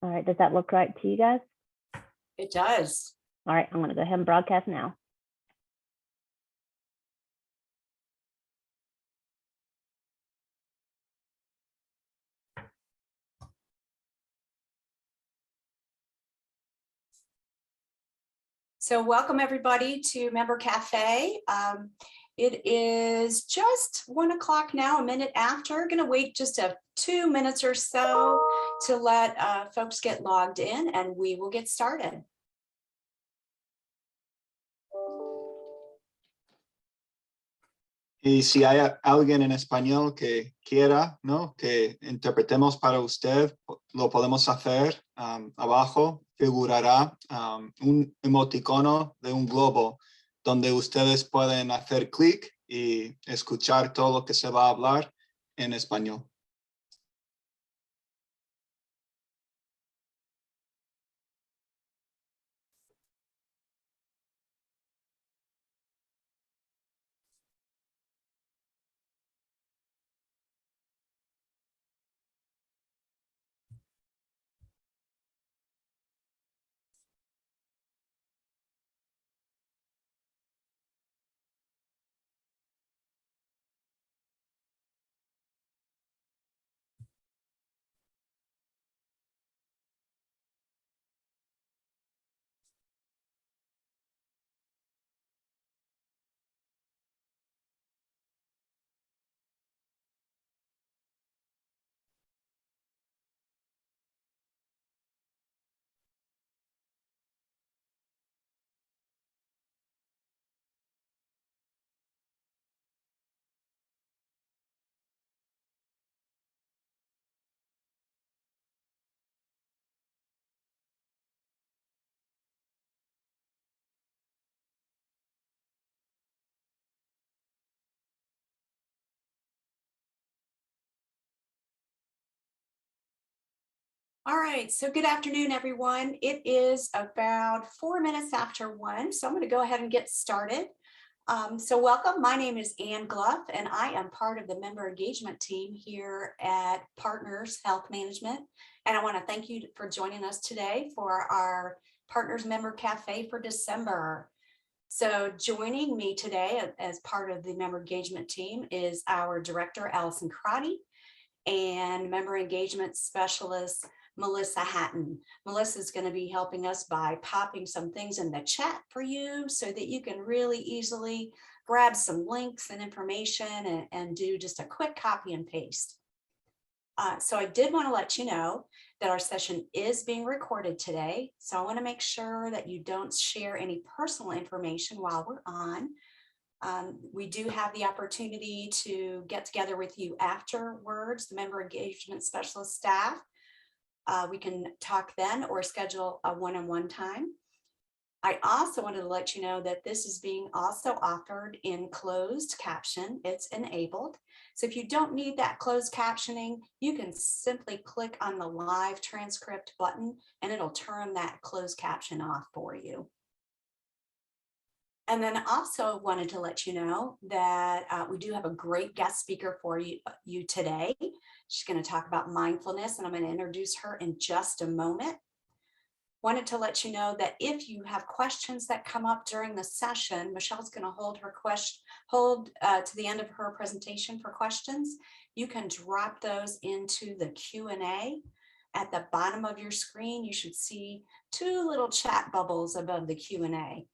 All right, does that look right to you guys? It does. All right, I'm going to go ahead and broadcast now. So welcome everybody to Member Cafe. It is just 1 o'clock now, a minute after. Going to wait just 2 minutes or so to let folks get logged in, and we will get started. Y si hay alguien en español que quiera, ¿no?, que interpretemos para usted, lo podemos hacer. Abajo figurará un emoticono de un globo donde ustedes pueden hacer clic y escuchar todo lo que se va a hablar en español. All right, so good afternoon, everyone. It is about 4 minutes after 1, so I'm going to go ahead and get started. So welcome, my name is Ann Gluff, and I am part of the member engagement team here at Partners Health Management. And I want to thank you for joining us today for our Partners Member Cafe for December. So joining me today as part of the member engagement team is our director, Allison Crotty, and member engagement specialist, Melissa Hatton. Melissa is going to be helping us by popping some things in the chat for you so that you can really easily grab some links and information and do just a quick copy and paste. So I did want to let you know that our session is being recorded today. So I want to make sure that you don't share any personal information while we're on. We do have the opportunity to get together with you afterwards, the member engagement specialist staff. We can talk then or schedule a one-on-one time. I also wanted to let you know that this is being also offered in closed caption. It's enabled. So if you don't need that closed captioning, you can simply click on the live transcript button and it'll turn that closed caption off for you. And then I also wanted to let you know that we do have a great guest speaker for you today. She's going to talk about mindfulness, and I'm going to introduce her in just a moment. Wanted to let you know that if you have questions that come up during the session, Michelle's going to hold to the end of her presentation for questions. You can drop those into the Q&A. At the bottom of your screen, you should see 2 little chat bubbles above the Q&A.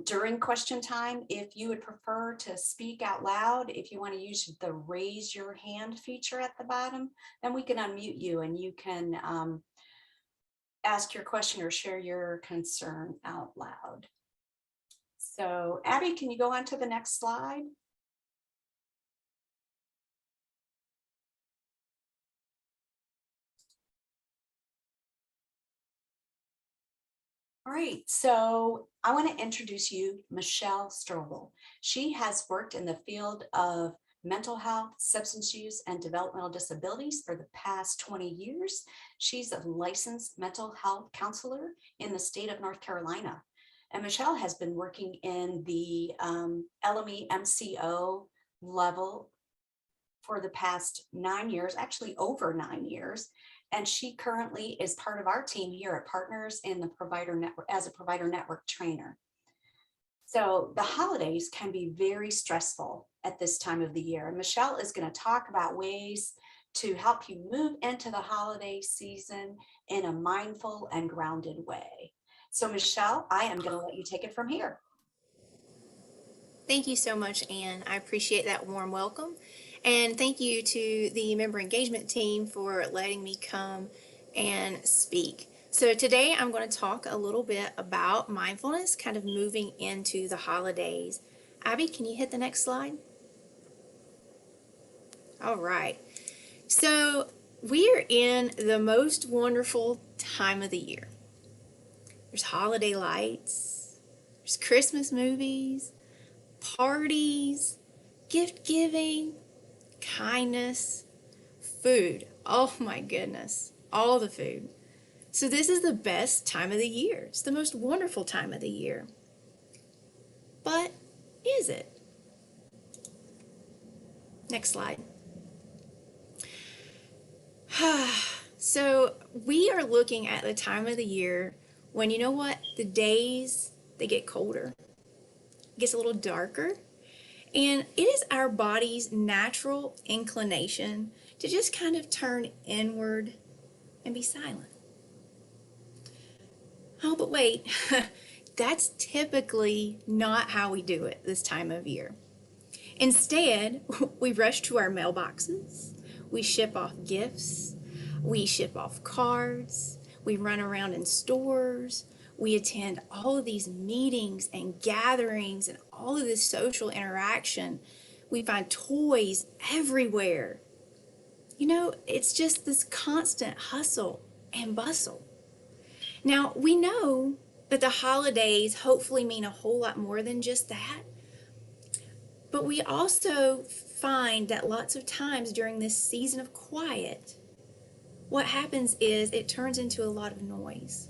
During question time, if you would prefer to speak out loud, if you want to use the raise your hand feature at the bottom, then we can unmute you and you can ask your question or share your concern out loud. So Abby, can you go on to the next slide? All right, so I want to introduce you Michelle Strobel. She has worked in the field of mental health, substance use, and developmental disabilities for the past 20 years. She's a licensed mental health counselor in the state of North Carolina. And Michelle has been working in the LME MCO level for the past 9 years, actually over 9 years. and she currently is part of our team here at Partners in the Provider Network as a Provider Network trainer. So the holidays can be very stressful at this time of the year. And Michelle is going to talk about ways to help you move into the holiday season in a mindful and grounded way. So Michelle, I am going to let you take it from here. Thank you so much, Anne. I appreciate that warm welcome. And thank you to the member engagement team for letting me come and speak. So today I'm going to talk a little bit about mindfulness, kind of moving into the holidays. Abby, can you hit the next slide? All right. So we are in the most wonderful time of the year. There's holiday lights, there's Christmas movies, parties, gift giving, kindness, food. Oh my goodness, all the food. So this is the best time of the year. It's the most wonderful time of the year. But is it? Next slide. So we are looking at the time of the year when, you know what, the days, they get colder. It gets a little darker. And it is our body's natural inclination to just kind of turn inward and be silent. Oh, but wait, that's typically not how we do it this time of year. Instead, we rush to our mailboxes, we ship off gifts, we ship off cards, we run around in stores, we attend all of these meetings and gatherings and all of this social interaction. We find toys everywhere. You know, it's just this constant hustle and bustle. Now, we know that the holidays hopefully mean a whole lot more than just that. But we also find that lots of times during this season of quiet, what happens is it turns into a lot of noise.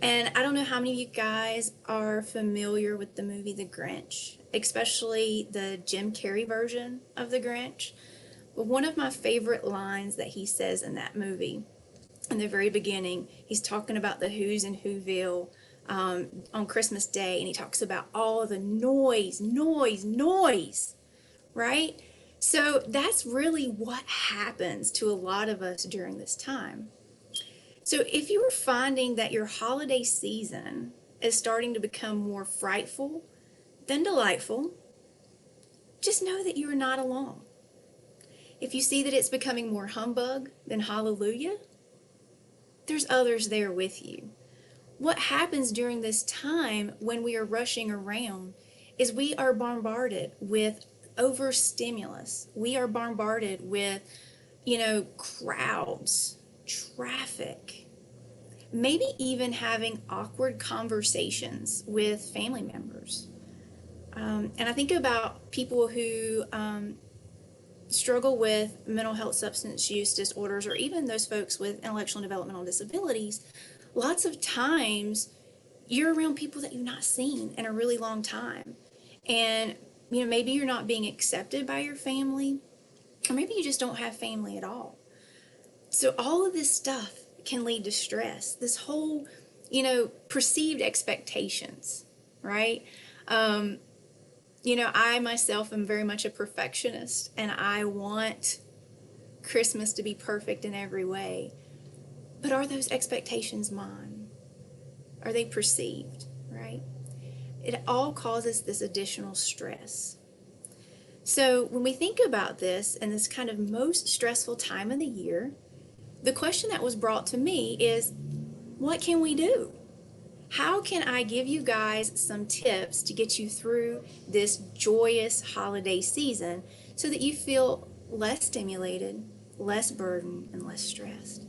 And I don't know how many of you guys are familiar with the movie The Grinch, especially the Jim Carrey version of The Grinch. But one of my favorite lines that he says in that movie, in the very beginning, he's talking about the Who's in Whoville on Christmas Day, and he talks about all the noise, right? So that's really what happens to a lot of us during this time. So if you are finding that your holiday season is starting to become more frightful than delightful, just know that you are not alone. If you see that it's becoming more humbug than hallelujah, there's others there with you. What happens during this time when we are rushing around is we are bombarded with overstimulus. We are bombarded with, crowds, traffic, maybe even having awkward conversations with family members. And I think about people who struggle with mental health, substance use disorders, or even those folks with intellectual and developmental disabilities. Lots of times you're around people that you've not seen in a really long time. And, maybe you're not being accepted by your family, or maybe you just don't have family at all. So all of this stuff can lead to stress. This whole, perceived expectations, right? I myself am very much a perfectionist, and I want Christmas to be perfect in every way. But are those expectations mine? Are they perceived, right? It all causes this additional stress. So when we think about this and this kind of most stressful time of the year, the question that was brought to me is, what can we do? How can I give you guys some tips to get you through this joyous holiday season so that you feel less stimulated, less burdened, and less stressed?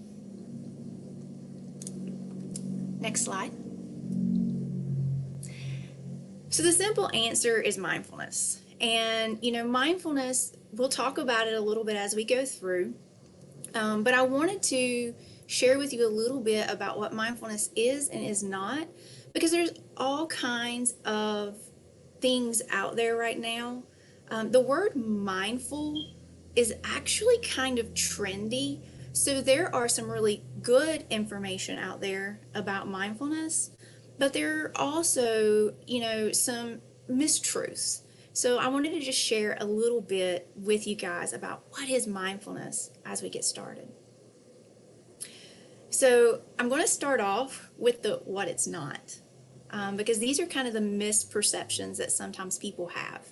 Next slide. So the simple answer is mindfulness. And, mindfulness, we'll talk about it a little bit as we go through. But I wanted to share with you a little bit about what mindfulness is and is not, because there's all kinds of things out there right now. The word mindful is actually kind of trendy So there are some really good information out there about mindfulness, but there are also, some mistruths. So I wanted to just share a little bit with you guys about what is mindfulness as we get started. So I'm going to start off with the what it's not, because these are kind of the misperceptions that sometimes people have.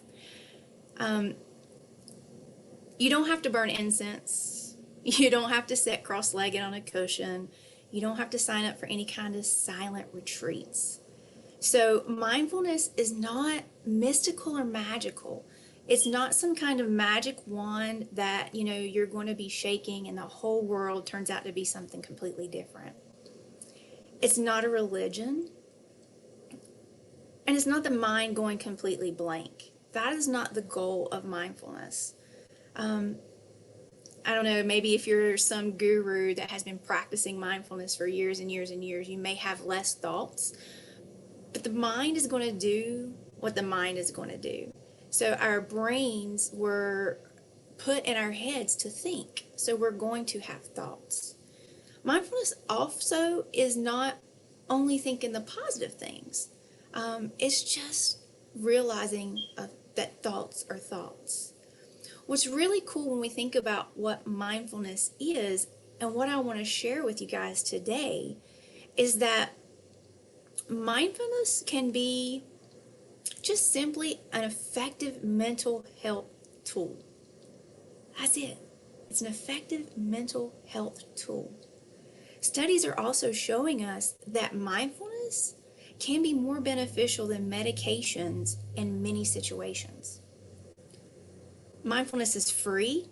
You don't have to burn incense. You don't have to sit cross-legged on a cushion. You don't have to sign up for any kind of silent retreats. So mindfulness is not mystical or magical. It's not some kind of magic wand that, you're going to be shaking and the whole world turns out to be something completely different. It's not a religion. And it's not the mind going completely blank. That is not the goal of mindfulness. I don't know, maybe if you're some guru that has been practicing mindfulness for years and years and years, you may have less thoughts, but the mind is going to do what the mind is going to do. So our brains were put in our heads to think, so we're going to have thoughts. Mindfulness also is not only thinking the positive things. It's just realizing that thoughts are thoughts. What's really cool when we think about what mindfulness is, and what I want to share with you guys today, is that mindfulness can be just simply an effective mental health tool. That's it. It's an effective mental health tool. Studies are also showing us that mindfulness can be more beneficial than medications in many situations. Mindfulness is free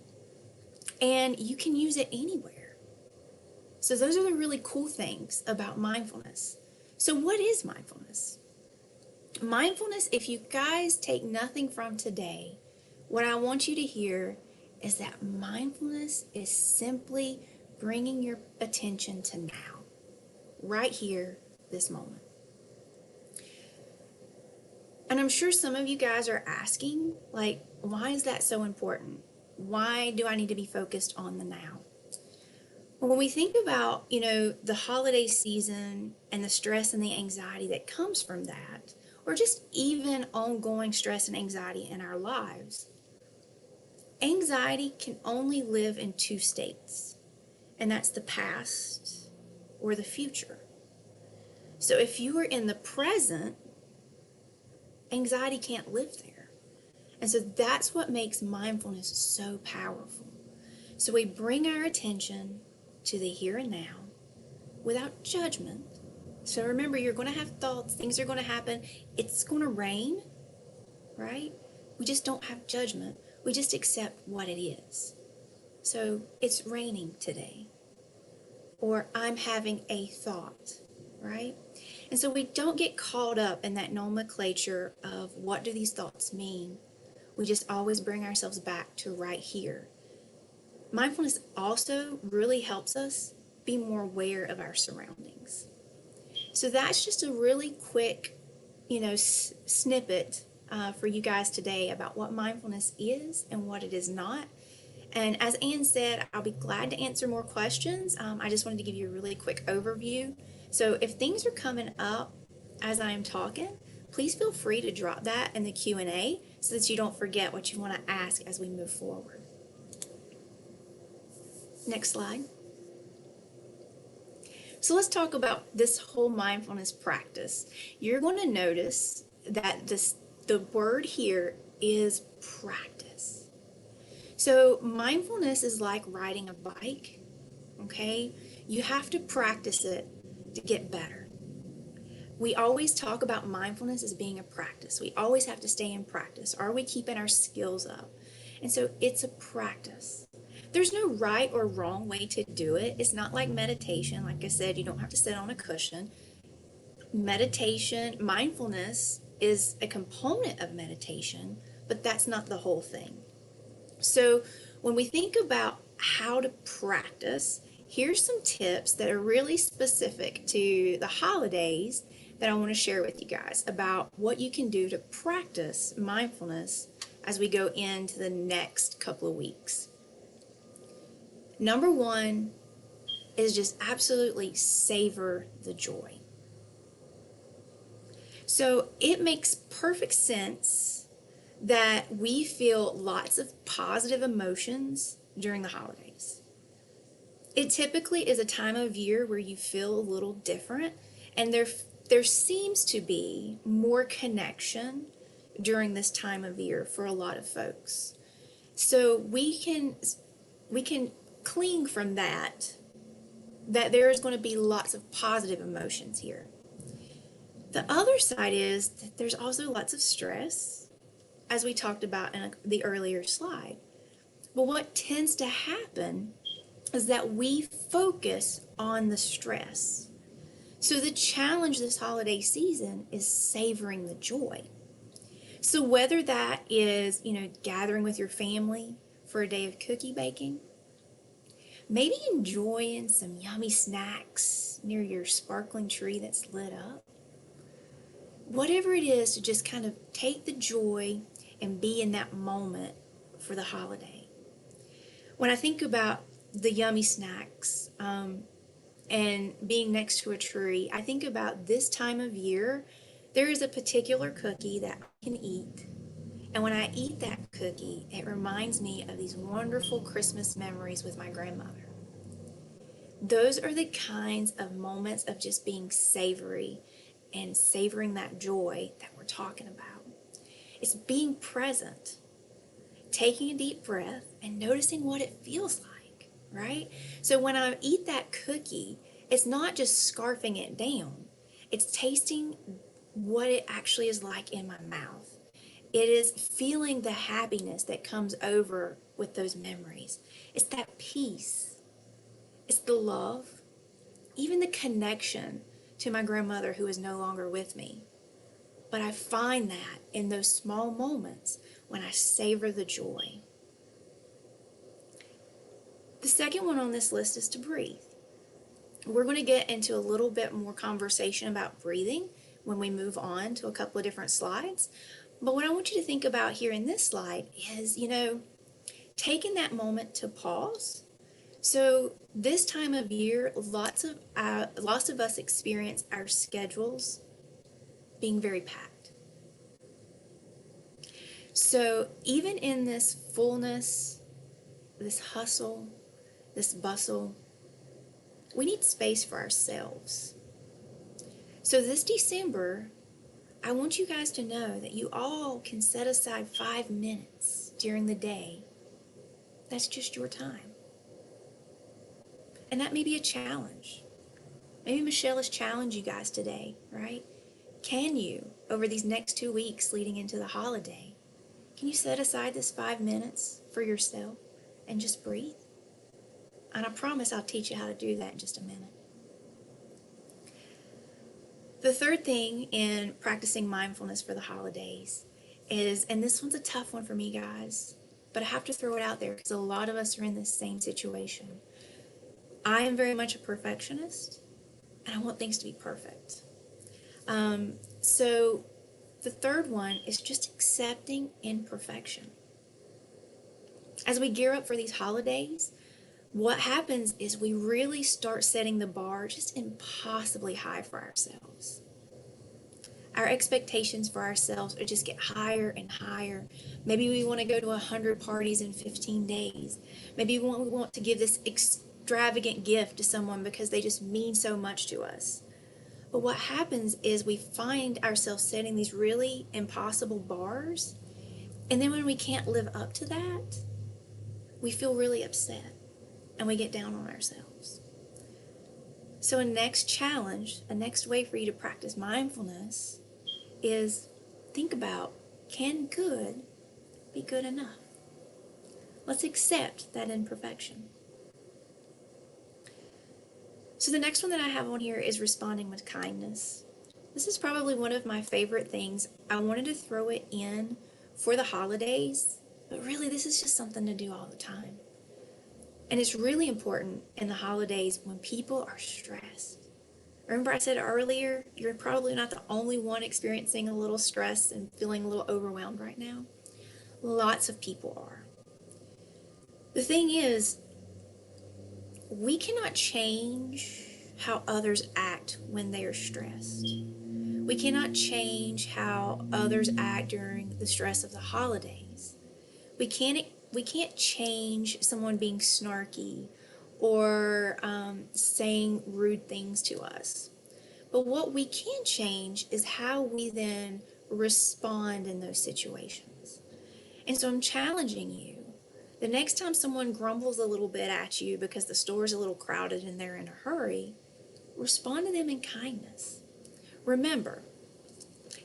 and you can use it anywhere. So those are the really cool things about mindfulness. So what is mindfulness? Mindfulness, if you guys take nothing from today, what I want you to hear is that mindfulness is simply bringing your attention to now, right here, this moment. And I'm sure some of you guys are asking, like, why is that so important? Why do I need to be focused on the now? Well, when we think about, the holiday season and the stress and the anxiety that comes from that, or just even ongoing stress and anxiety in our lives, anxiety can only live in two states, and that's the past or the future. So if you are in the present, anxiety can't live there. And so that's what makes mindfulness so powerful. So we bring our attention to the here and now without judgment. So remember, you're going to have thoughts, things are going to happen, it's going to rain, right? We just don't have judgment. We just accept what it is. So it's raining today, or I'm having a thought, right? And so we don't get caught up in that nomenclature of what do these thoughts mean. We just always bring ourselves back to right here. Mindfulness also really helps us be more aware of our surroundings. So that's just a really quick, snippet for you guys today about what mindfulness is and what it is not. And as Anne said, I'll be glad to answer more questions. I just wanted to give you a really quick overview. So if things are coming up as I am talking, please feel free to drop that in the Q&A so that you don't forget what you want to ask as we move forward. Next slide. So let's talk about this whole mindfulness practice. You're going to notice that the word here is practice. So mindfulness is like riding a bike, okay? You have to practice it to get better. We always talk about mindfulness as being a practice. We always have to stay in practice. Are we keeping our skills up? And so it's a practice. There's no right or wrong way to do it. It's not like meditation. Like I said, you don't have to sit on a cushion. Meditation, mindfulness is a component of meditation, but that's not the whole thing. So when we think about how to practice, here's some tips that are really specific to the holidays that I want to share with you guys about what you can do to practice mindfulness as we go into the next couple of weeks. Number one is just absolutely savor the joy. So it makes perfect sense that we feel lots of positive emotions during the holidays. It typically is a time of year where you feel a little different, and there seems to be more connection during this time of year for a lot of folks. So we can cling from that there is going to be lots of positive emotions here. The other side is that there's also lots of stress, as we talked about in the earlier slide. But what tends to happen is that we focus on the stress. So the challenge this holiday season is savoring the joy. So whether that is, gathering with your family for a day of cookie baking, maybe enjoying some yummy snacks near your sparkling tree that's lit up, whatever it is, to just kind of take the joy and be in that moment for the holiday. When I think about the yummy snacks and being next to a tree, I think about this time of year. There is a particular cookie that I can eat. And when I eat that cookie, it reminds me of these wonderful Christmas memories with my grandmother. Those are the kinds of moments of just being savory and savoring that joy that we're talking about. It's being present, taking a deep breath and noticing what it feels like, right? So when I eat that cookie, it's not just scarfing it down. It's tasting what it actually is like in my mouth. It is feeling the happiness that comes over with those memories. It's that peace. It's the love, even the connection to my grandmother who is no longer with me. But I find that in those small moments when I savor the joy. The second one on this list is to breathe. We're going to get into a little bit more conversation about breathing when we move on to a couple of different slides. But what I want you to think about here in this slide is, taking that moment to pause. So this time of year, lots of us experience our schedules being very packed. So even in this fullness, this hustle, this bustle, we need space for ourselves. So this December, I want you guys to know that you all can set aside 5 minutes during the day. That's just your time. And that may be a challenge. Maybe Michelle has challenged you guys today, right? Can you, over these next 2 weeks leading into the holiday, can you set aside this 5 minutes for yourself and just breathe? And I promise I'll teach you how to do that in just a minute. The third thing in practicing mindfulness for the holidays is, and this one's a tough one for me, guys, but I have to throw it out there because a lot of us are in this same situation. I am very much a perfectionist, and I want things to be perfect. So the third one is just accepting imperfection. As we gear up for these holidays, what happens is we really start setting the bar just impossibly high for ourselves. Our expectations for ourselves just get higher and higher. Maybe we want to go to 100 parties in 15 days. Maybe we want to give this extravagant gift to someone because they just mean so much to us. But what happens is we find ourselves setting these really impossible bars, and then when we can't live up to that, we feel really upset and we get down on ourselves. So a next challenge, a next way for you to practice mindfulness is think about, can good be good enough? Let's accept that imperfection. So the next one that I have on here is responding with kindness. This is probably one of my favorite things. I wanted to throw it in for the holidays, but really this is just something to do all the time. And it's really important in the holidays when people are stressed. Remember I said earlier, you're probably not the only one experiencing a little stress and feeling a little overwhelmed right now. Lots of people are. The thing is, we cannot change how others act when they are stressed. We cannot change how others act during the stress of the holidays. We can't change someone being snarky or saying rude things to us. But what we can change is how we then respond in those situations. And so I'm challenging you. The next time someone grumbles a little bit at you because the store's a little crowded and they're in a hurry, respond to them in kindness. Remember,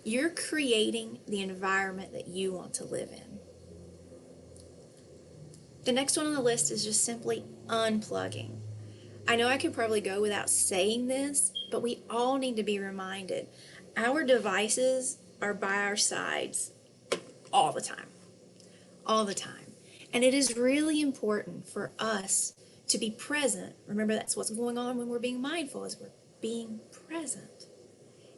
you're creating the environment that you want to live in. The next one on the list is just simply unplugging. I know I could probably go without saying this, but we all need to be reminded our devices are by our sides all the time. All the time. And it is really important for us to be present. Remember, that's what's going on when we're being mindful, is we're being present,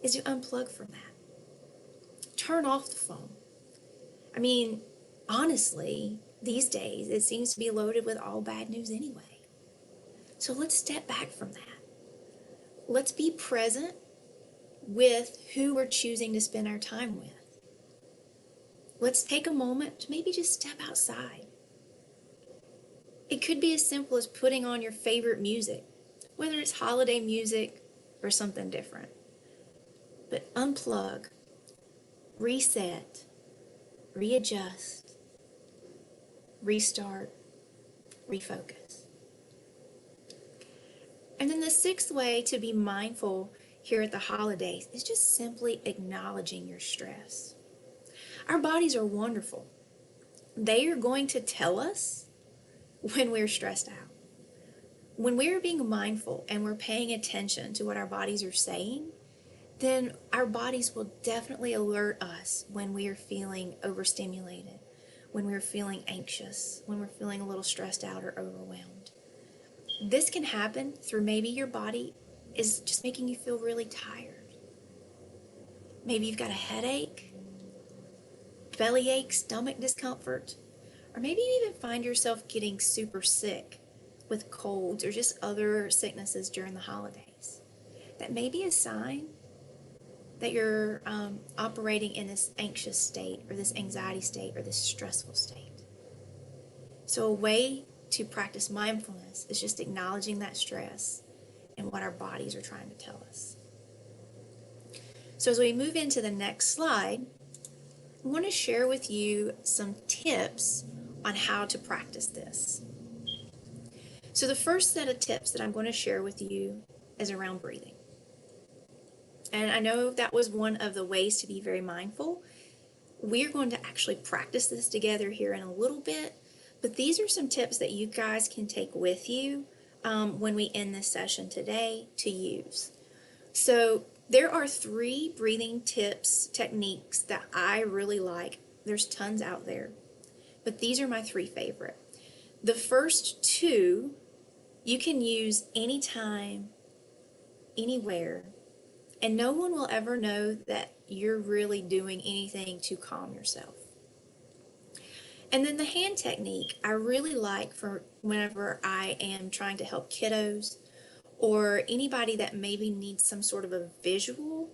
is to unplug from that. Turn off the phone. I mean, honestly, these days it seems to be loaded with all bad news anyway. So let's step back from that. Let's be present with who we're choosing to spend our time with. Let's take a moment to maybe just step outside. It could be as simple as putting on your favorite music, whether it's holiday music or something different. But unplug, reset, readjust, restart, refocus. And then the sixth way to be mindful here at the holidays is just simply acknowledging your stress. Our bodies are wonderful. They are going to tell us when we're stressed out. When we're being mindful and we're paying attention to what our bodies are saying, then our bodies will definitely alert us when we are feeling overstimulated, when we're feeling anxious, when we're feeling a little stressed out or overwhelmed. This can happen through maybe your body is just making you feel really tired. Maybe you've got a headache, bellyache, stomach discomfort, or maybe you even find yourself getting super sick with colds or just other sicknesses during the holidays. That may be a sign that you're operating in this anxious state or this anxiety state or this stressful state. So a way to practice mindfulness is just acknowledging that stress and what our bodies are trying to tell us. So as we move into the next slide, I want to share with you some tips on how to practice this. So the first set of tips that I'm going to share with you is around breathing. And I know that was one of the ways to be very mindful. We're going to actually practice this together here in a little bit, but these are some tips that you guys can take with you when we end this session today to use. So there are 3 breathing tips, techniques that I really like. There's tons out there, but these are my 3 favorite. The first 2 you can use anytime, anywhere, and no one will ever know that you're really doing anything to calm yourself. And then the hand technique I really like for whenever I am trying to help kiddos or anybody that maybe needs some sort of a visual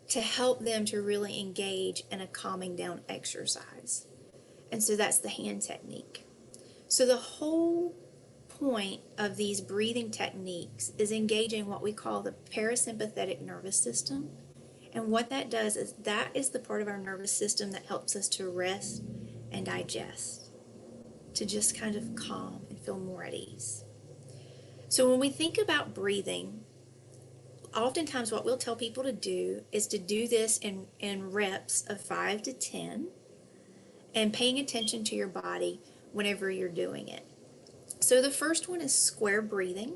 to help them to really engage in a calming down exercise. And so that's the hand technique. So the whole point of these breathing techniques is engaging what we call the parasympathetic nervous system. And what that does is that is the part of our nervous system that helps us to rest and digest, to just kind of calm and feel more at ease. So when we think about breathing, oftentimes what we'll tell people to do is to do this in reps of 5 to 10 and paying attention to your body whenever you're doing it. So the first one is square breathing,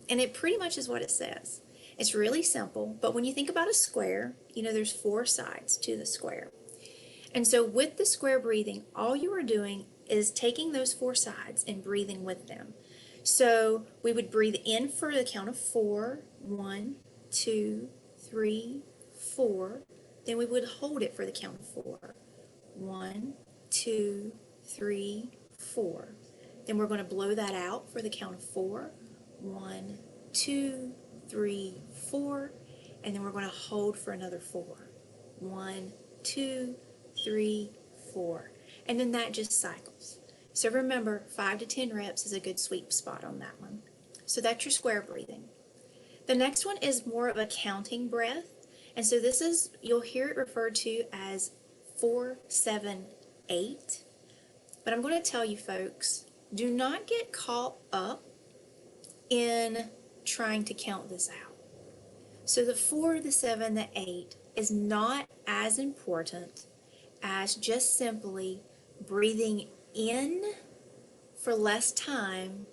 and it pretty much is what it says. It's really simple, but when you think about a square, you know there's 4 sides to the square. And so with the square breathing, all you are doing is taking those 4 sides and breathing with them. So we would breathe in for the count of 4, 1, 2, 3, 4. Then we would hold it for the count of 4, 1, 2, 3, 4. Then we're going to blow that out for the count of 4. 1, 2, 3, 4. And then we're going to hold for another 4. 1, 2, 3, 4. And then that just cycles. So remember, 5 to 10 reps is a good sweet spot on that one. So that's your square breathing. The next one is more of a counting breath. And so this is, you'll hear it referred to as 4, 7, 8. But I'm going to tell you folks, do not get caught up in trying to count this out. So the 4, the 7, the 8 is not as important as just simply breathing in for less time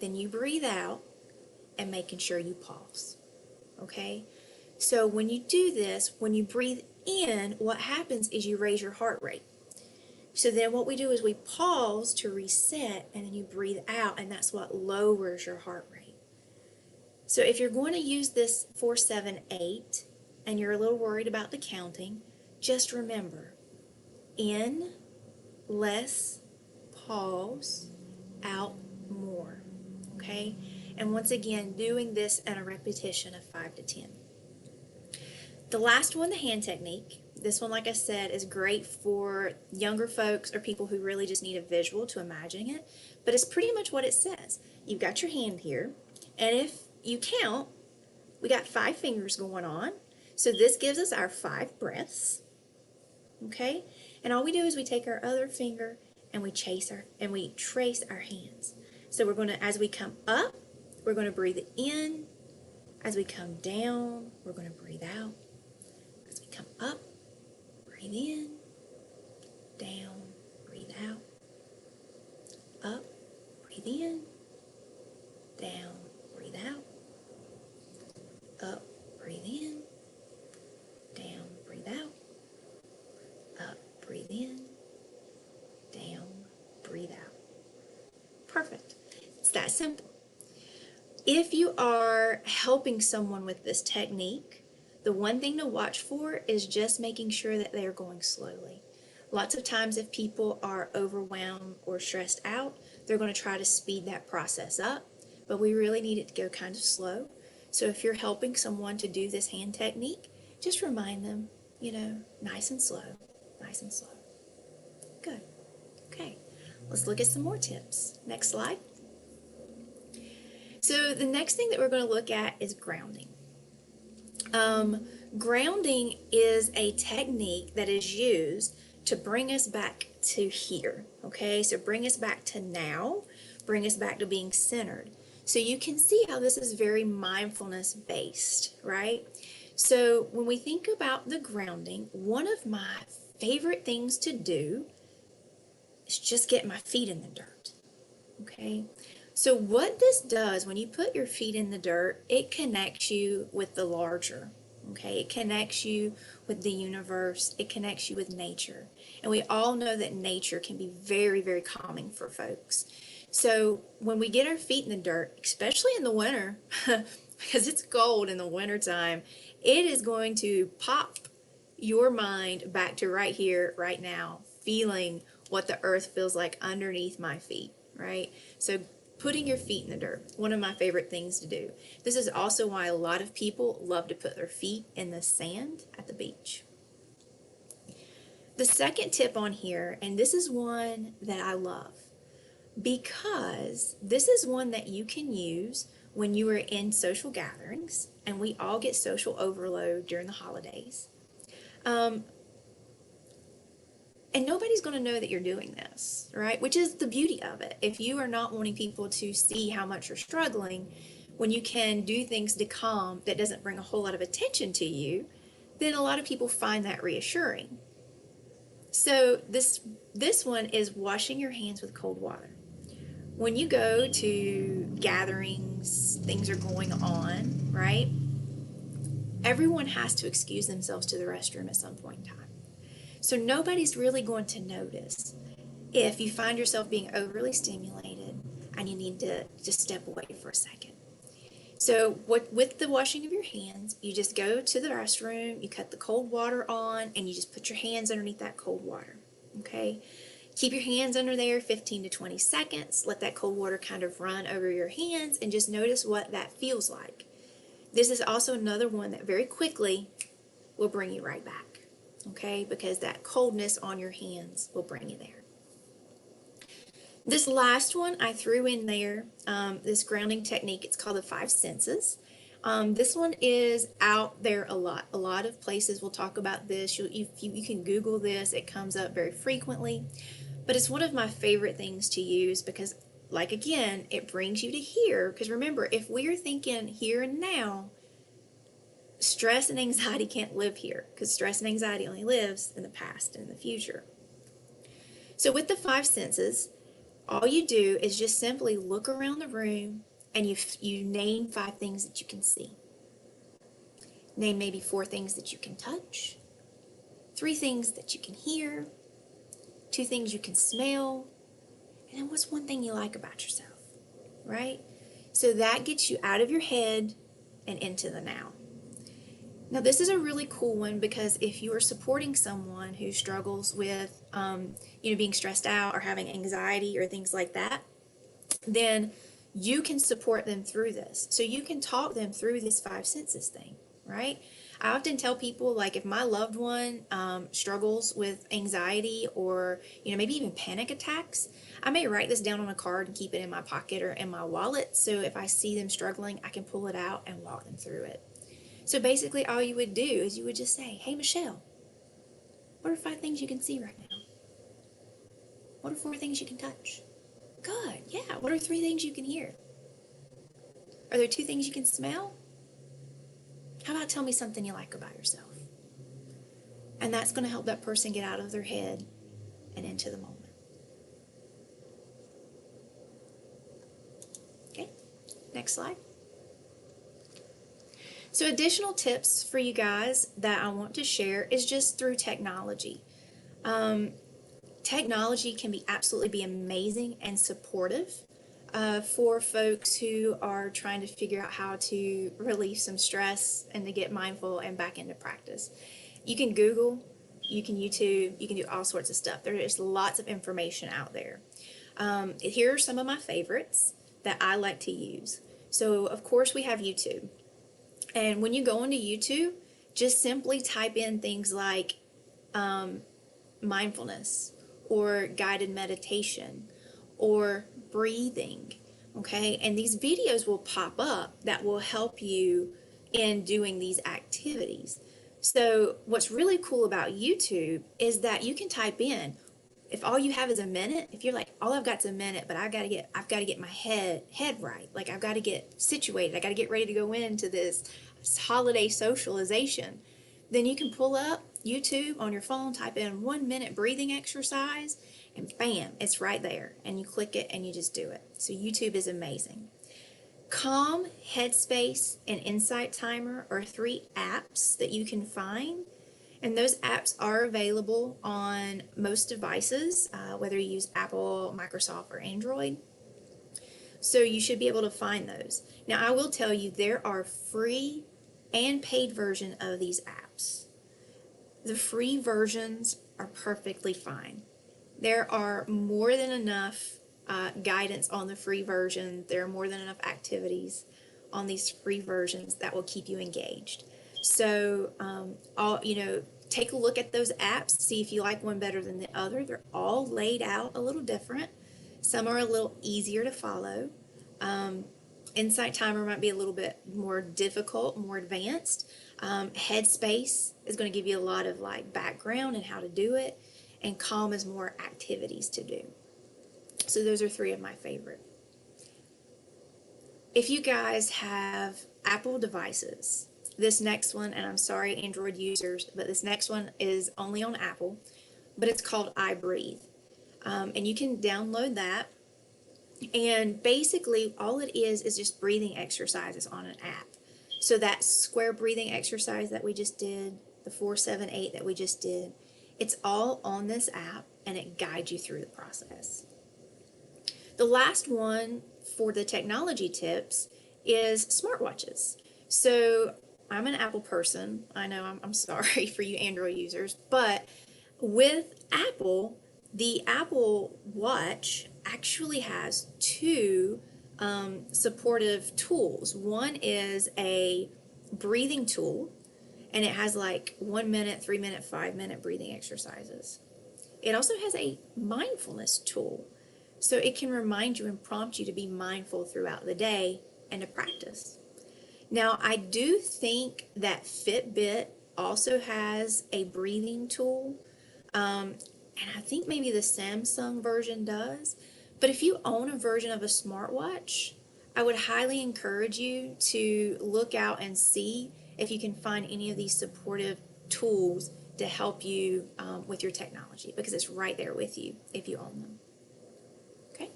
than you breathe out and making sure you pause. Okay? So when you do this, when you breathe in, what happens is you raise your heart rate. So then what we do is we pause to reset, and then you breathe out, and that's what lowers your heart rate. So if you're going to use this 4, 7, 8, and you're a little worried about the counting, just remember, in, less, pause, out, more. Okay? And once again, doing this at a repetition of 5 to 10. The last one, the hand technique. This one, like I said, is great for younger folks or people who really just need a visual to imagining it. But it's pretty much what it says. You've got your hand here, and if you count, we got 5 fingers going on. So this gives us our 5 breaths. Okay? And all we do is we take our other finger and we trace our hands. So we're going to, as we come up, we're going to breathe in. As we come down, we're going to breathe out. As we come up, breathe in, down, breathe out, up, breathe in, down, breathe out, up, breathe in, down, breathe out, up, breathe in, down, breathe out. Perfect. It's that simple. If you are helping someone with this technique, the one thing to watch for is just making sure that they're going slowly. Lots of times if people are overwhelmed or stressed out, they're going to try to speed that process up, but we really need it to go kind of slow. So if you're helping someone to do this hand technique, just remind them, nice and slow, nice and slow. Good. Okay, let's look at some more tips. Next slide. So the next thing that we're going to look at is grounding. Grounding is a technique that is used to bring us back to here, okay? So bring us back to now, bring us back to being centered. So you can see how this is very mindfulness based, right? So when we think about the grounding, one of my favorite things to do is just get my feet in the dirt, okay? So what this does, when you put your feet in the dirt, it connects you with the larger, okay? It connects you with the universe. It connects you with nature. And we all know that nature can be very, very calming for folks. So when we get our feet in the dirt, especially in the winter, because it's cold in the wintertime, it is going to pop your mind back to right here, right now, feeling what the earth feels like underneath my feet, right? So putting your feet in the dirt, one of my favorite things to do. This is also why a lot of people love to put their feet in the sand at the beach. The second tip on here, and this is one that I love, because this is one that you can use when you are in social gatherings, and we all get social overload during the holidays. And nobody's going to know that you're doing this, right? Which is the beauty of it. If you are not wanting people to see how much you're struggling, when you can do things to calm that doesn't bring a whole lot of attention to you, then a lot of people find that reassuring. So this one is washing your hands with cold water. When you go to gatherings, things are going on, right? Everyone has to excuse themselves to the restroom at some point in time. So nobody's really going to notice if you find yourself being overly stimulated and you need to just step away for a second. So with the washing of your hands, you just go to the restroom, you cut the cold water on, and you just put your hands underneath that cold water, okay? Keep your hands under there 15 to 20 seconds. Let that cold water kind of run over your hands and just notice what that feels like. This is also another one that very quickly will bring you right back, okay? Because that coldness on your hands will bring you there. This last one I threw in there, this grounding technique, it's called the 5 senses. This one is out there a lot. A lot of places will talk about this. You can Google this. It comes up very frequently. But it's one of my favorite things to use because, like, again, it brings you to here. Because remember, if we're thinking here and now, stress and anxiety can't live here because stress and anxiety only lives in the past and in the future. So with the 5 senses, all you do is just simply look around the room and you name 5 things that you can see. Name maybe 4 things that you can touch, 3 things that you can hear, 2 things you can smell, and then what's one thing you like about yourself, right? So that gets you out of your head and into the now. Now, this is a really cool one because if you are supporting someone who struggles with, being stressed out or having anxiety or things like that, then you can support them through this. So you can talk them through this 5 senses thing, right? I often tell people, like, if my loved one struggles with anxiety or, maybe even panic attacks, I may write this down on a card and keep it in my pocket or in my wallet. So if I see them struggling, I can pull it out and walk them through it. So basically all you would do is you would just say, hey, Michelle, what are 5 things you can see right now? What are 4 things you can touch? Good, yeah. What are 3 things you can hear? Are there 2 things you can smell? How about tell me something you like about yourself? And that's going to help that person get out of their head and into the moment. Okay, next slide. So additional tips for you guys that I want to share is just through technology. Technology can be amazing and supportive for folks who are trying to figure out how to relieve some stress and to get mindful and back into practice. You can Google, you can YouTube, you can do all sorts of stuff. There's lots of information out there. Here are some of my favorites that I like to use. So of course we have YouTube. And when you go into YouTube, just simply type in things like mindfulness or guided meditation or breathing, okay? And these videos will pop up that will help you in doing these activities. So what's really cool about YouTube is that you can type in, if all you have is a minute, if you're like, all I've got is a minute, but I've got to get my head right. Like I've got to get situated. I got to get ready to go into this holiday socialization. Then you can pull up YouTube on your phone, type in 1 minute breathing exercise, and bam, it's right there. And you click it and you just do it. So YouTube is amazing. Calm, Headspace, and Insight Timer are 3 apps that you can find. And those apps are available on most devices, whether you use Apple, Microsoft, or Android. So you should be able to find those. Now, I will tell you, there are free and paid versions of these apps. The free versions are perfectly fine. There are more than enough guidance on the free version. There are more than enough activities on these free versions that will keep you engaged. So, take a look at those apps, see if you like one better than the other. They're all laid out a little different. Some are a little easier to follow. Insight Timer might be a little bit more difficult, more advanced. Headspace is going to give you a lot of background and how to do it. And Calm is more activities to do. So those are 3 of my favorite. If you guys have Apple devices, this next one, and I'm sorry Android users, but this next one is only on Apple, but it's called I Breathe. And you can download that. And basically all it is just breathing exercises on an app. So that square breathing exercise that we just did, the 4-7-8 that we just did, it's all on this app and it guides you through the process. The last one for the technology tips is smartwatches. So I'm an Apple person. I know I'm sorry for you Android users, but with Apple, The Apple Watch actually has two supportive tools. One is a breathing tool, and it has like 1 minute, 3 minute, 5 minute breathing exercises. It also has a mindfulness tool, so it can remind you and prompt you to be mindful throughout the day and to practice. Now, I do think that Fitbit also has a breathing tool, and I think maybe the Samsung version does. But if you own a version of a smartwatch, I would highly encourage you to look out and see if you can find any of these supportive tools to help you with your technology, because it's right there with you if you own them. Okay.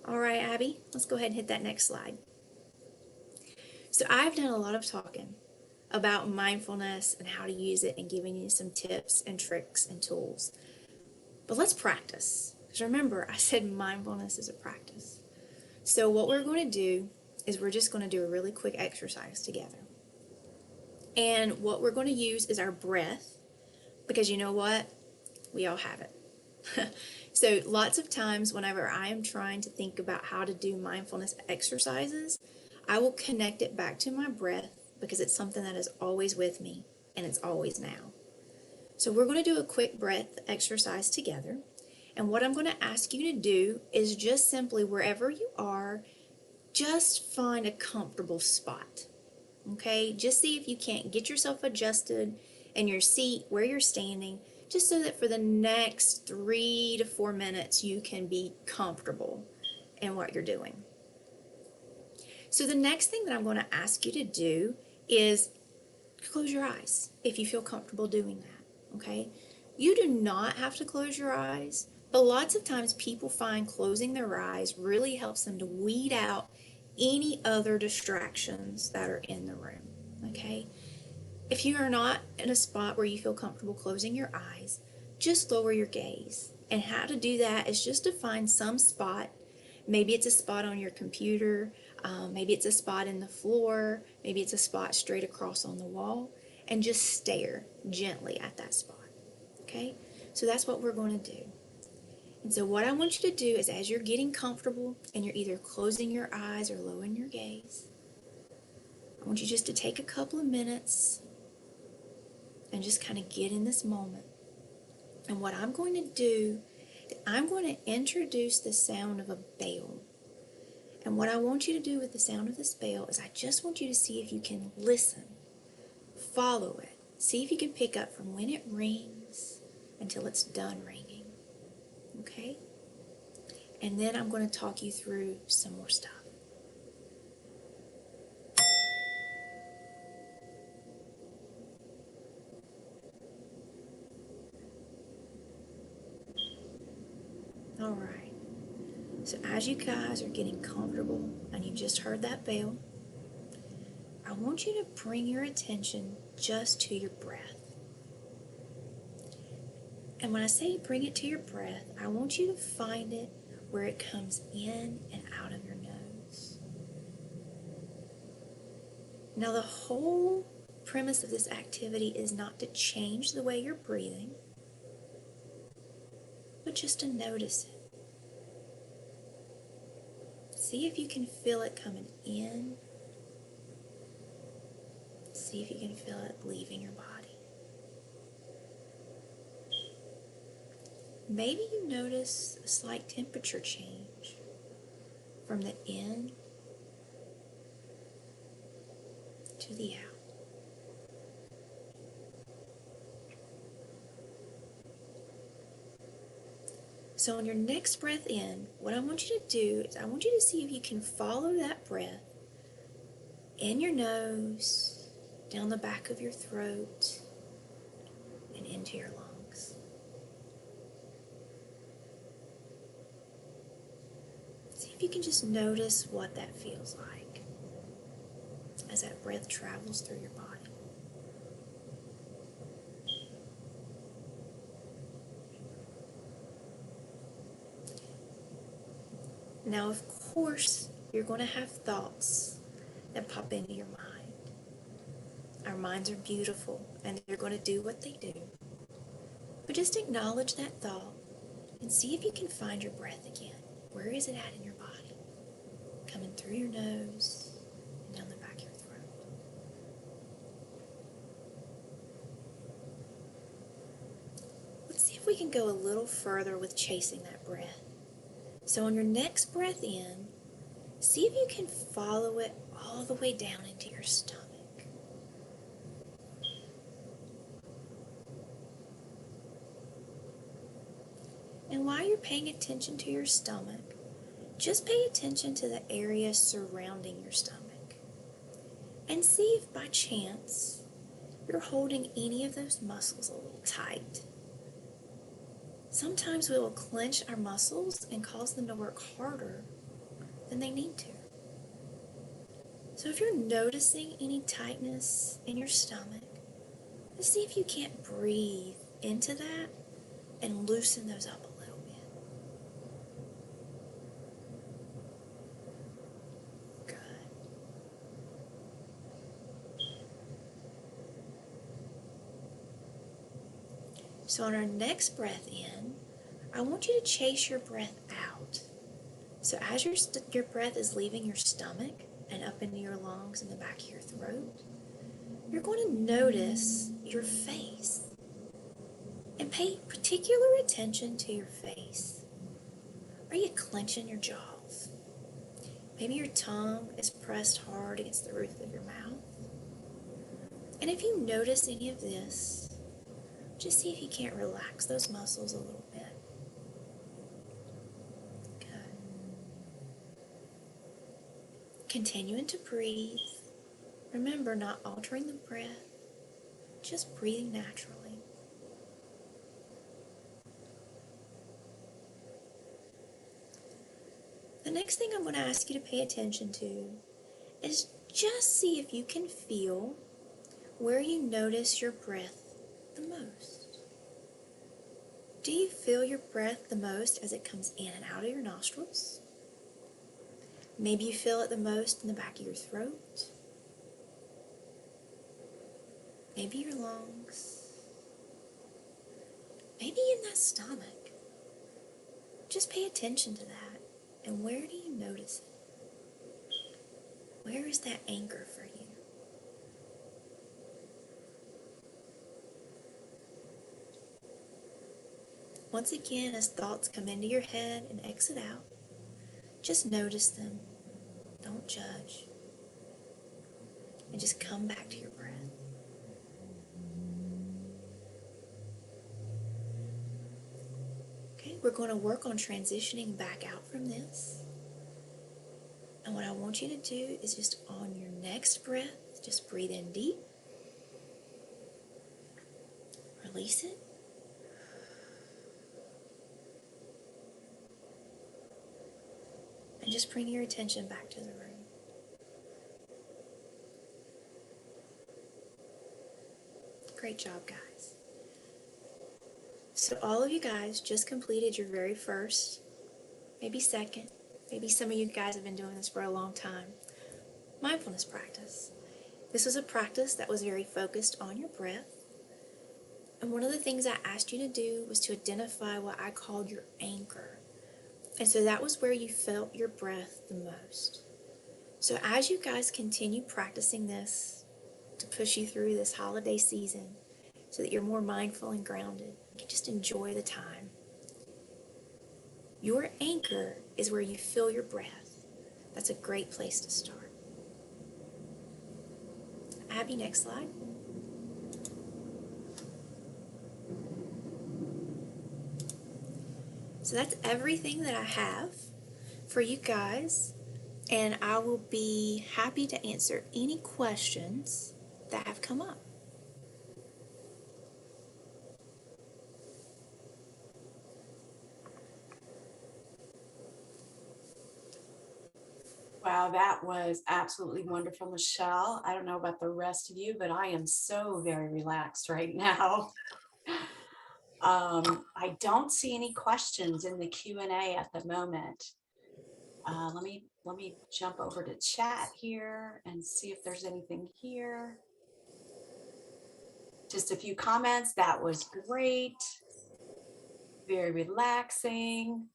All right, Abby, let's go ahead and hit that next slide. So I've done a lot of talking about mindfulness and how to use it and giving you some tips and tricks and tools. But let's practice. Because remember, I said mindfulness is a practice. So what we're going to do is we're just going to do a really quick exercise together. And what we're going to use is our breath, because you know what? We all have it. So lots of times whenever I am trying to think about how to do mindfulness exercises, I will connect it back to my breath, because it's something that is always with me and it's always now. So we're going to do a quick breath exercise together. And what I'm going to ask you to do is just simply, wherever you are, just find a comfortable spot. Okay? Just see if you can't get yourself adjusted in your seat where you're standing, just so that for the next 3 to 4 minutes you can be comfortable in what you're doing. So the next thing that I'm going to ask you to do is close your eyes if you feel comfortable doing that. Okay? You do not have to close your eyes, but lots of times people find closing their eyes really helps them to weed out any other distractions that are in the room. Okay? If you are not in a spot where you feel comfortable closing your eyes, just lower your gaze. And how to do that is just to find some spot. Maybe it's a spot on your computer, maybe it's a spot in the floor, maybe it's a spot straight across on the wall, and just stare gently at that spot. Okay? So that's what we're going to do. And so what I want you to do is, as you're getting comfortable and you're either closing your eyes or lowering your gaze, I want you just to take a couple of minutes and just kind of get in this moment. And what I'm going to do is I'm going to introduce the sound of a bell. And what I want you to do with the sound of this bell is I just want you to see if you can listen, follow it, see if you can pick up from when it rings until it's done ringing. Okay? And then I'm going to talk you through some more stuff. All right. So as you guys are getting comfortable and you just heard that bell, I want you to bring your attention just to your breath. And when I say bring it to your breath, I want you to find it where it comes in and out of your nose. Now, the whole premise of this activity is not to change the way you're breathing, but just to notice it. See if you can feel it coming in. See if you can feel it leaving your body. Maybe you notice a slight temperature change from the in to the out. So on your next breath in, what I want you to do is I want you to see if you can follow that breath in your nose, down the back of your throat, and into your lungs. See if you can just notice what that feels like as that breath travels through your body. Now, of course, you're going to have thoughts that pop into your mind. Our minds are beautiful and they're going to do what they do. But just acknowledge that thought And see if you can find your breath again. Where is it at in your body? Coming through your nose and down the back of your throat. Let's see if we can go a little further with chasing that breath. So on your next breath in, see if you can follow it all the way down into your stomach. And while you're paying attention to your stomach, just pay attention to the area surrounding your stomach. And see if by chance you're holding any of those muscles a little tight. Sometimes we will clench our muscles and cause them to work harder than they need to. So if you're noticing any tightness in your stomach, let's see if you can't breathe into that and loosen those up a little bit. Good. So on our next breath in, I want you to chase your breath out. So as your breath is leaving your stomach and up into your lungs and the back of your throat, you're going to notice your face. And pay particular attention to your face. Are you clenching your jaws? Maybe your tongue is pressed hard against the roof of your mouth. And if you notice any of this, just see if you can't relax those muscles a little bit. Good. Continuing to breathe. Remember, not altering the breath, just breathing naturally. The next thing I'm going to ask you to pay attention to is just see if you can feel where you notice your breath the most. Do you feel your breath the most as it comes in and out of your nostrils? Maybe you feel it the most in the back of your throat. Maybe your lungs. Maybe in that stomach. Just pay attention to that. And where do you notice it? Where is that anchor for you? Once again, as thoughts come into your head and exit out, just notice them. Don't judge. And just come back to your breath. Okay, we're going to work on transitioning back out from this. And what I want you to do is just on your next breath, just breathe in deep. Release it. And just bring your attention back to the room. Great job, guys. So all of you guys just completed your very first, maybe second, maybe some of you guys have been doing this for a long time, mindfulness practice. This was a practice that was very focused on your breath. And one of the things I asked you to do was to identify what I called your anchor. And so that was where you felt your breath the most. So as you guys continue practicing this to push you through this holiday season so that you're more mindful and grounded, you can just enjoy the time. Your anchor is where you feel your breath. That's a great place to start. Abby, next slide. So that's everything that I have for you guys, and I will be happy to answer any questions that have come up. Wow, that was absolutely wonderful, Michelle. I don't know about the rest of you, but I am so very relaxed right now. I don't see any questions in the Q&A at the moment. Let me jump over to chat here and see if there's anything here. Just a few comments. That was great. Very relaxing.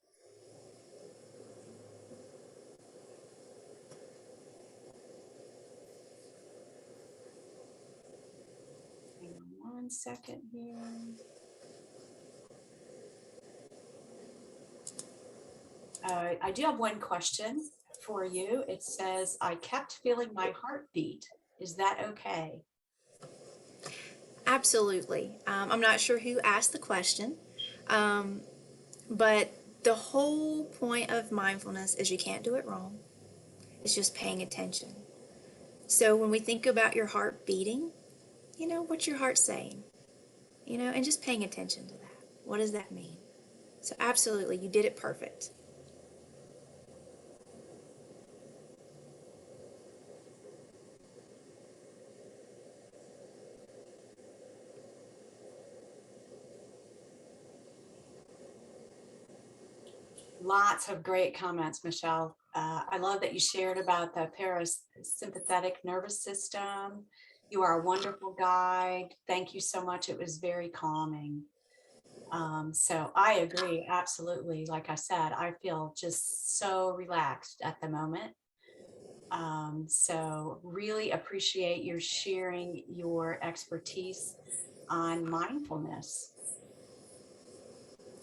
Hang on 1 second here. I do have one question for you. It says, I kept feeling my heartbeat. Is that okay? Absolutely. I'm not sure who asked the question, but the whole point of mindfulness is you can't do it wrong. It's just paying attention. So when we think about your heart beating, what's your heart saying? And just paying attention to that. What does that mean? So absolutely, you did it perfect. Lots of great comments, Michelle. I love that you shared about the parasympathetic nervous system. You are a wonderful guide. Thank you so much. It was very calming. So I agree, absolutely. Like I said, I feel just so relaxed at the moment. So really appreciate your sharing your expertise on mindfulness.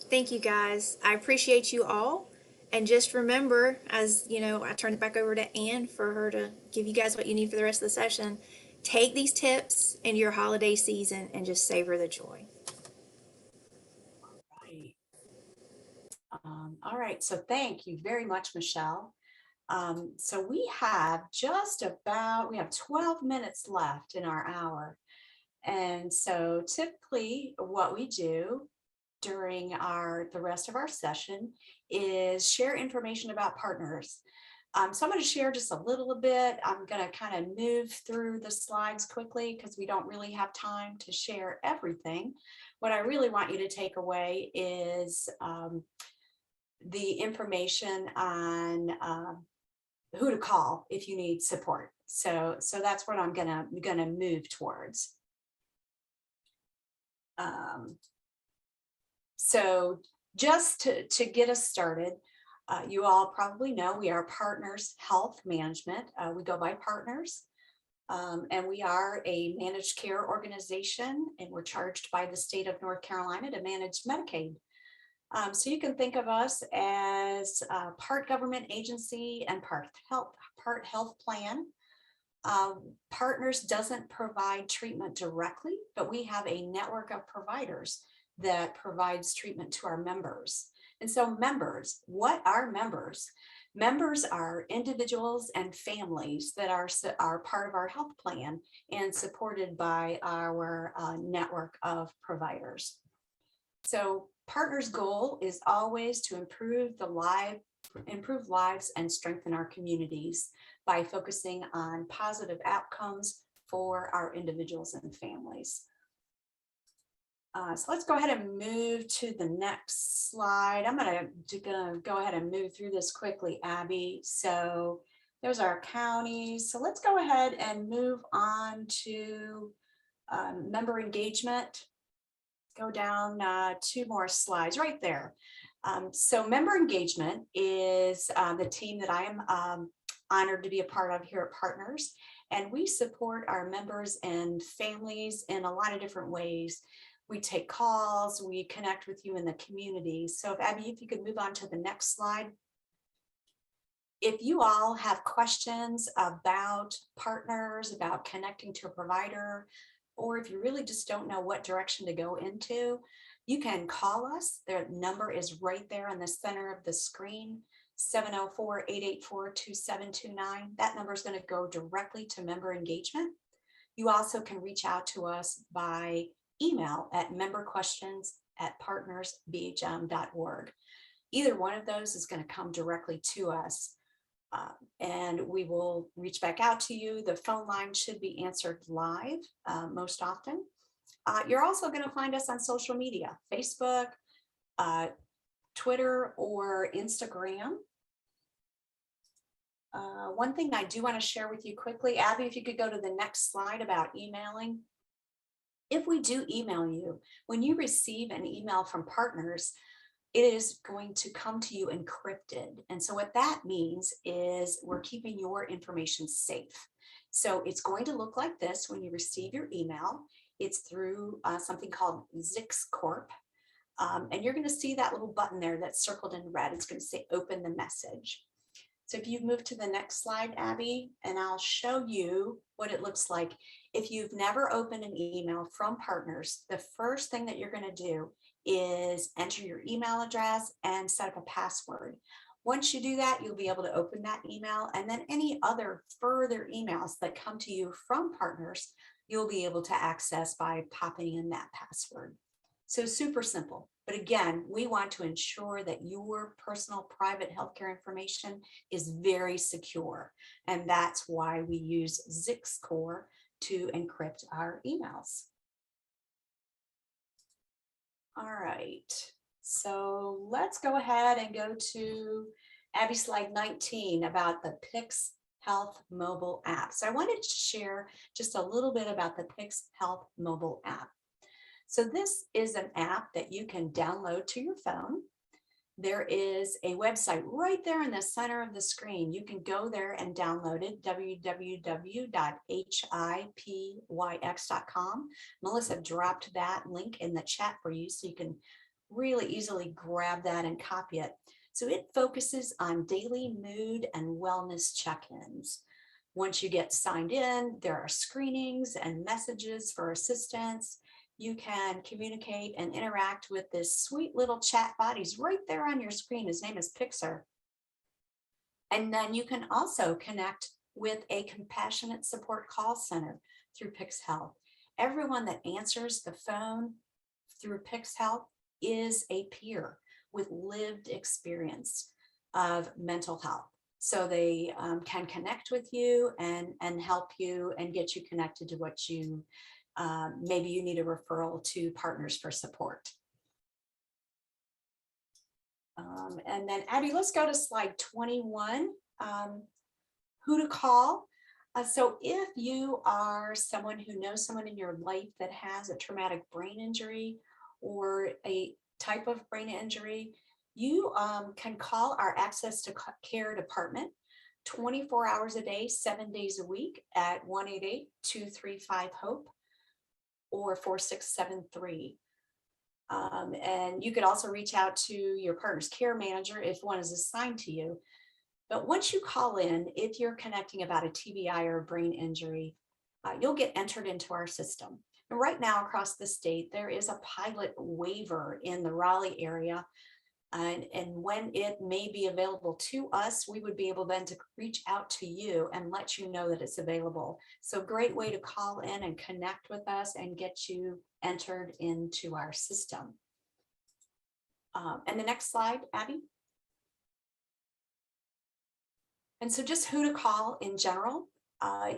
Thank you guys. I appreciate you all. And just remember, as I turn it back over to Anne for her to give you guys what you need for the rest of the session. Take these tips into your holiday season and just savor the joy. Right. All right. So thank you very much, Michelle. So we have 12 minutes left in our hour. And so typically what we do during the rest of our session is share information about partners. So I'm going to share just a little bit. I'm going to kind of move through the slides quickly because we don't really have time to share everything. What I really want you to take away is the information on who to call if you need support. So that's what I'm gonna move towards. So just to get us started, you all probably know we are Partners Health Management. We go by Partners, and we are a managed care organization, and we're charged by the state of North Carolina to manage Medicaid. So you can think of us as part government agency and part health plan. Partners doesn't provide treatment directly, but we have a network of providers that provides treatment to our members. And so members, what are members? Members are individuals and families that are part of our health plan and supported by our network of providers. So Partners' goal is always to improve lives and strengthen our communities by focusing on positive outcomes for our individuals and families. So let's go ahead and move to the next slide. I'm gonna go ahead and move through this quickly, Abby. So there's our counties. So let's go ahead and move on to member engagement. Go down 2 more slides right there. So member engagement is the team that I am honored to be a part of here at Partners. And we support our members and families in a lot of different ways. We take calls, we connect with you in the community. So Abby, if you could move on to the next slide. If you all have questions about Partners, about connecting to a provider, or if you really just don't know what direction to go into, you can call us. Their number is right there in the center of the screen, 704-884-2729. That number is going to go directly to member engagement. You also can reach out to us by email at memberquestions@partnersbhm.org. Either one of those is going to come directly to us. And we will reach back out to you. The phone line should be answered live most often. You're also going to find us on social media, Facebook, Twitter, or Instagram. One thing I do want to share with you quickly, Abby, if you could go to the next slide about emailing. If we do email you, when you receive an email from Partners, it is going to come to you encrypted. And so what that means is we're keeping your information safe. So it's going to look like this when you receive your email. It's through something called Zix Corp. And you're going to see that little button there that's circled in red. It's going to say open the message. So if you move to the next slide, Abby, and I'll show you what it looks like. If you've never opened an email from partners, the first thing that you're going to do is enter your email address and set up a password. Once you do that, you'll be able to open that email, and then any other further emails that come to you from partners, you'll be able to access by popping in that password. So super simple. But again, we want to ensure that your personal private healthcare information is very secure. And that's why we use Zix Core to encrypt our emails. All right, so let's go ahead and go to Abby slide 19 about the Pix Health mobile app. So I wanted to share just a little bit about the Pix Health mobile app. So this is an app that you can download to your phone. There is a website right there in the center of the screen. You can go there and download it, www.hipyx.com. Melissa dropped that link in the chat for you so you can really easily grab that and copy it. So it focuses on daily mood and wellness check-ins. Once you get signed in, there are screenings and messages for assistance. You can communicate and interact with this sweet little chat bot. He's right there on your screen. His name is Pixar. And then you can also connect with a compassionate support call center through Pix Health. Everyone that answers the phone through Pix Health is a peer with lived experience of mental health. So they can connect with you and help you and get you connected to what you maybe you need a referral to partners for support. And then Abby, let's go to slide 21, who to call. So if you are someone who knows someone in your life that has a traumatic brain injury or a type of brain injury, you can call our Access to Care department 24 hours a day, 7 days a week at 1-888-235-HOPE. or 4673. And you could also reach out to your partner's care manager if one is assigned to you. But once you call in, if you're connecting about a TBI or a brain injury, you'll get entered into our system. And right now across the state, there is a pilot waiver in the Raleigh area. And when it may be available to us, we would be able then to reach out to you and let you know that it's available. So great way to call in and connect with us and get you entered into our system. And the next slide, Abby. And so just who to call in general.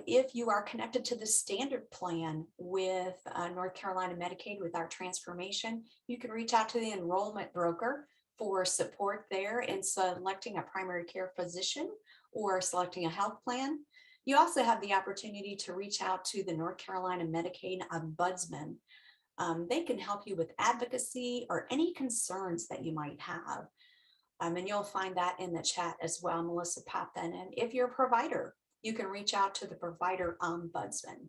If you are connected to the standard plan with North Carolina Medicaid with our transformation, you can reach out to the enrollment broker for support there in selecting a primary care physician or selecting a health plan. You also have the opportunity to reach out to the North Carolina Medicaid Ombudsman. They can help you with advocacy or any concerns that you might have. And you'll find that in the chat as well. Melissa popped that in. If you're a provider, you can reach out to the provider ombudsman.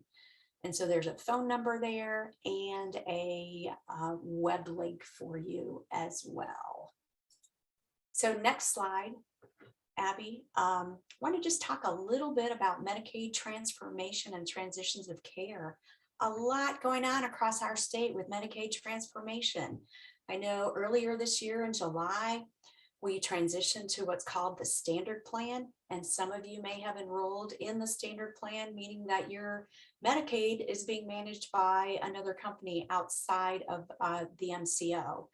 And so there's a phone number there and a web link for you as well. So next slide, Abby, want to just talk a little bit about Medicaid transformation and transitions of care. A lot going on across our state with Medicaid transformation. I know earlier this year in July, we transitioned to what's called the standard plan. And some of you may have enrolled in the standard plan, meaning that your Medicaid is being managed by another company outside of the MCO.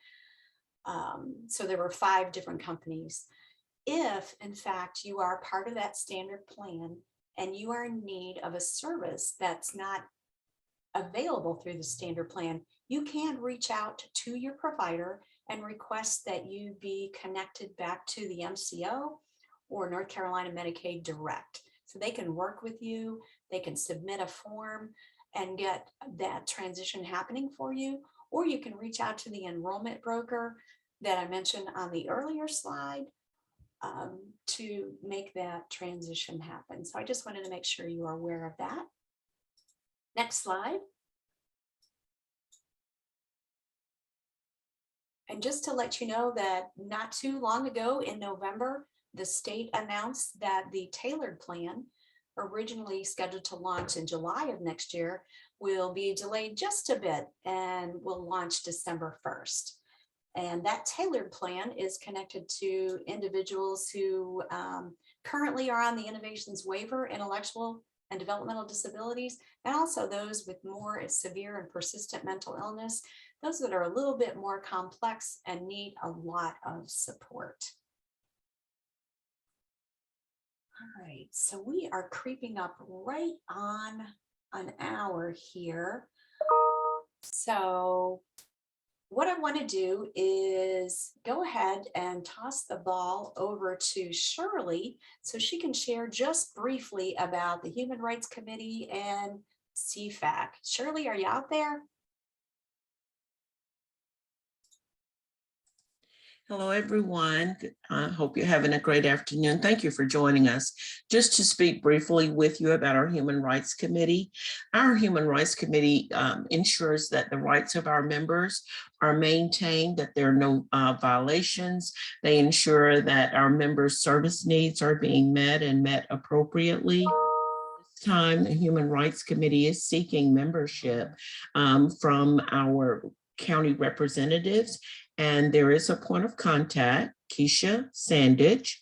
So there were 5 different companies. If, in fact, you are part of that standard plan and you are in need of a service that's not available through the standard plan, you can reach out to your provider and request that you be connected back to the MCO or North Carolina Medicaid Direct. So they can work with you, they can submit a form and get that transition happening for you, or you can reach out to the enrollment broker. that I mentioned on the earlier slide to make that transition happen. So I just wanted to make sure you are aware of that. Next slide. And just to let you know that not too long ago in November, the state announced that the tailored plan, originally scheduled to launch in July of next year, will be delayed just a bit and will launch December 1st. And that tailored plan is connected to individuals who currently are on the innovations waiver, intellectual and developmental disabilities, and also those with more severe and persistent mental illness, those that are a little bit more complex and need a lot of support. All right, so we are creeping up right on an hour here. So what I want to do is go ahead and toss the ball over to Shirley so she can share just briefly about the Human Rights Committee and CFAC. Shirley, are you out there? Hello, everyone. I hope you're having a great afternoon. Thank you for joining us. Just to speak briefly with you about our Human Rights Committee. Our Human Rights Committee ensures that the rights of our members are maintained, that there are no violations. They ensure that our members' service needs are being met and met appropriately. This time, the Human Rights Committee is seeking membership from our county representatives. And there is a point of contact. Keisha Sandich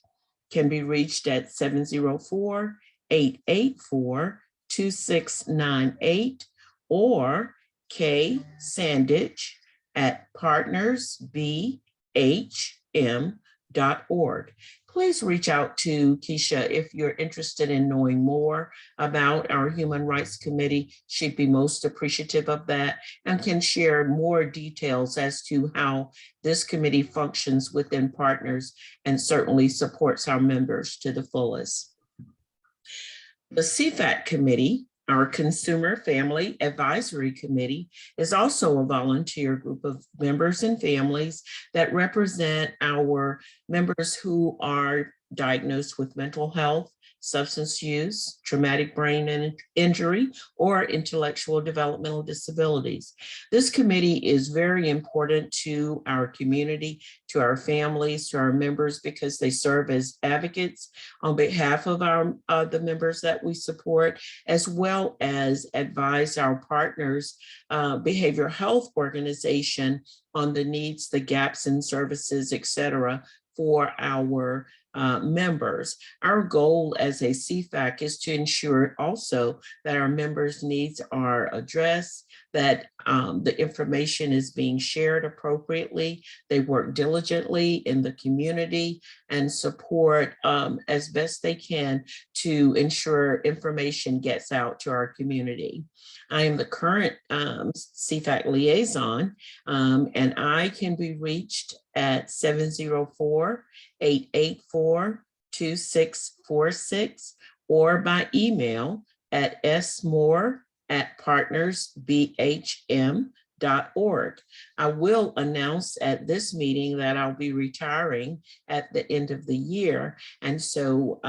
can be reached at 704-884-2698 or K Sandich at partnersbhm.org. Please reach out to Keisha if you're interested in knowing more about our Human Rights Committee. She'd be most appreciative of that and can share more details as to how this committee functions within Partners and certainly supports our members to the fullest. The CFAC committee, our Consumer Family Advisory Committee, is also a volunteer group of members and families that represent our members who are diagnosed with mental health, substance use, traumatic brain injury, or intellectual developmental disabilities. This committee is very important to our community, to our families, to our members, because they serve as advocates on behalf of our the members that we support, as well as advise our partners, behavioral health organization on the needs, the gaps in services, et cetera, for our members. Our goal as a CFAC is to ensure also that our members' needs are addressed, that the information is being shared appropriately. They work diligently in the community and support as best they can to ensure information gets out to our community. I am the current CFAC liaison, and I can be reached at 704-884-2646 or by email at smore@partnersbhm.org. I will announce at this meeting that I'll be retiring at the end of the year. And so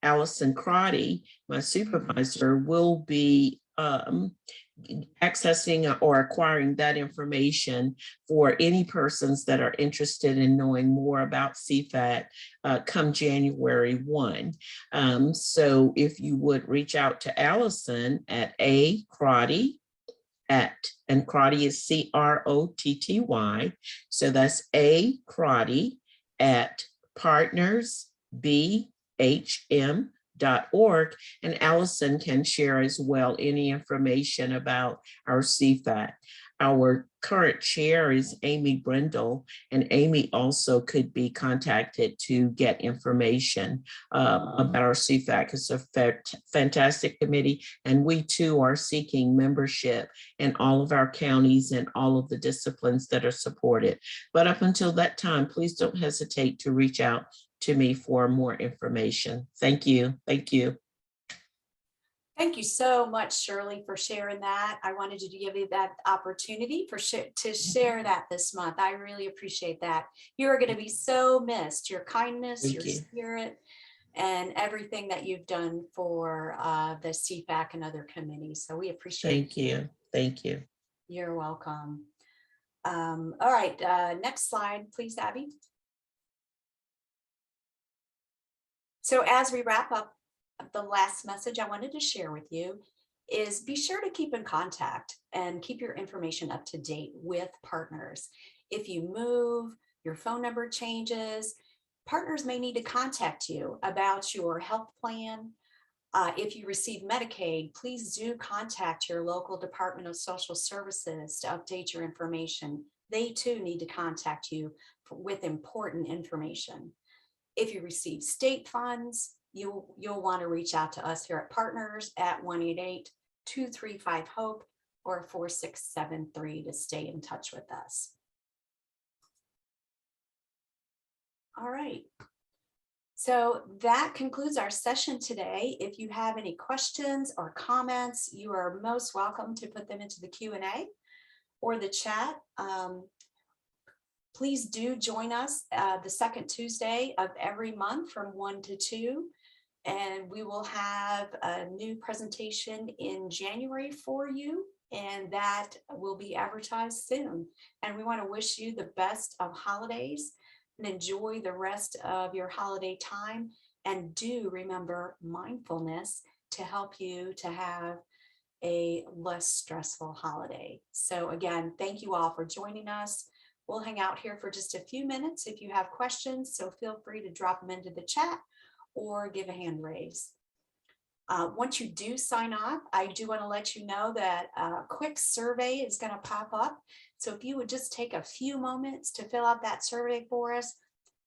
Allison Crotty, my supervisor, will be accessing or acquiring that information for any persons that are interested in knowing more about CFAC come January 1. So if you would reach out to Allison at Crotty and Crotty is CROTTY. So that's Crotty at partnersbhm.org, and Allison can share as well any information about our CFAC. Our current chair is Amy Brindle, and Amy also could be contacted to get information about our CFAC. It's a fantastic committee, and we too are seeking membership in all of our counties and all of the disciplines that are supported. But up until that time, please don't hesitate to reach out to me for more information. Thank you. Thank you. Thank you so much, Shirley, for sharing that. I wanted to give you that opportunity to share that this month. I really appreciate that. You are going to be so missed. Your kindness, Thank your you. spirit, and everything that you've done for the CFAC and other committees. So we appreciate it. Thank you. Thank you. You're welcome. All right, next slide, please, Abby. So as we wrap up, the last message I wanted to share with you is be sure to keep in contact and keep your information up to date with partners. If you move, your phone number changes, partners may need to contact you about your health plan. If you receive Medicaid, please do contact your local Department of Social Services to update your information. They too need to contact you with important information. If you receive state funds, you'll want to reach out to us here at Partners at 1-888-235-HOPE or 4673 to stay in touch with us. All right. So that concludes our session today. If you have any questions or comments, you are most welcome to put them into the Q&A or the chat. Please do join us the second Tuesday of every month from 1 to 2. And we will have a new presentation in January for you, and that will be advertised soon. And we want to wish you the best of holidays and enjoy the rest of your holiday time. And do remember mindfulness to help you to have a less stressful holiday. So again, thank you all for joining us. We'll hang out here for just a few minutes if you have questions, so feel free to drop them into the chat or give a hand raise. Once you do sign off, I do want to let you know that a quick survey is going to pop up. So if you would just take a few moments to fill out that survey for us,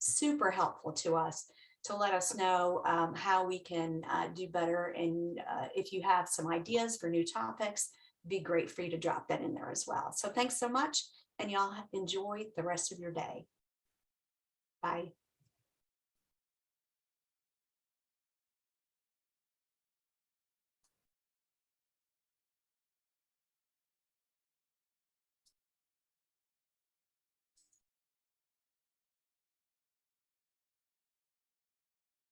super helpful to us to let us know how we can do better. And if you have some ideas for new topics, it'd be great for you to drop that in there as well. So thanks so much, and y'all enjoy the rest of your day. Bye.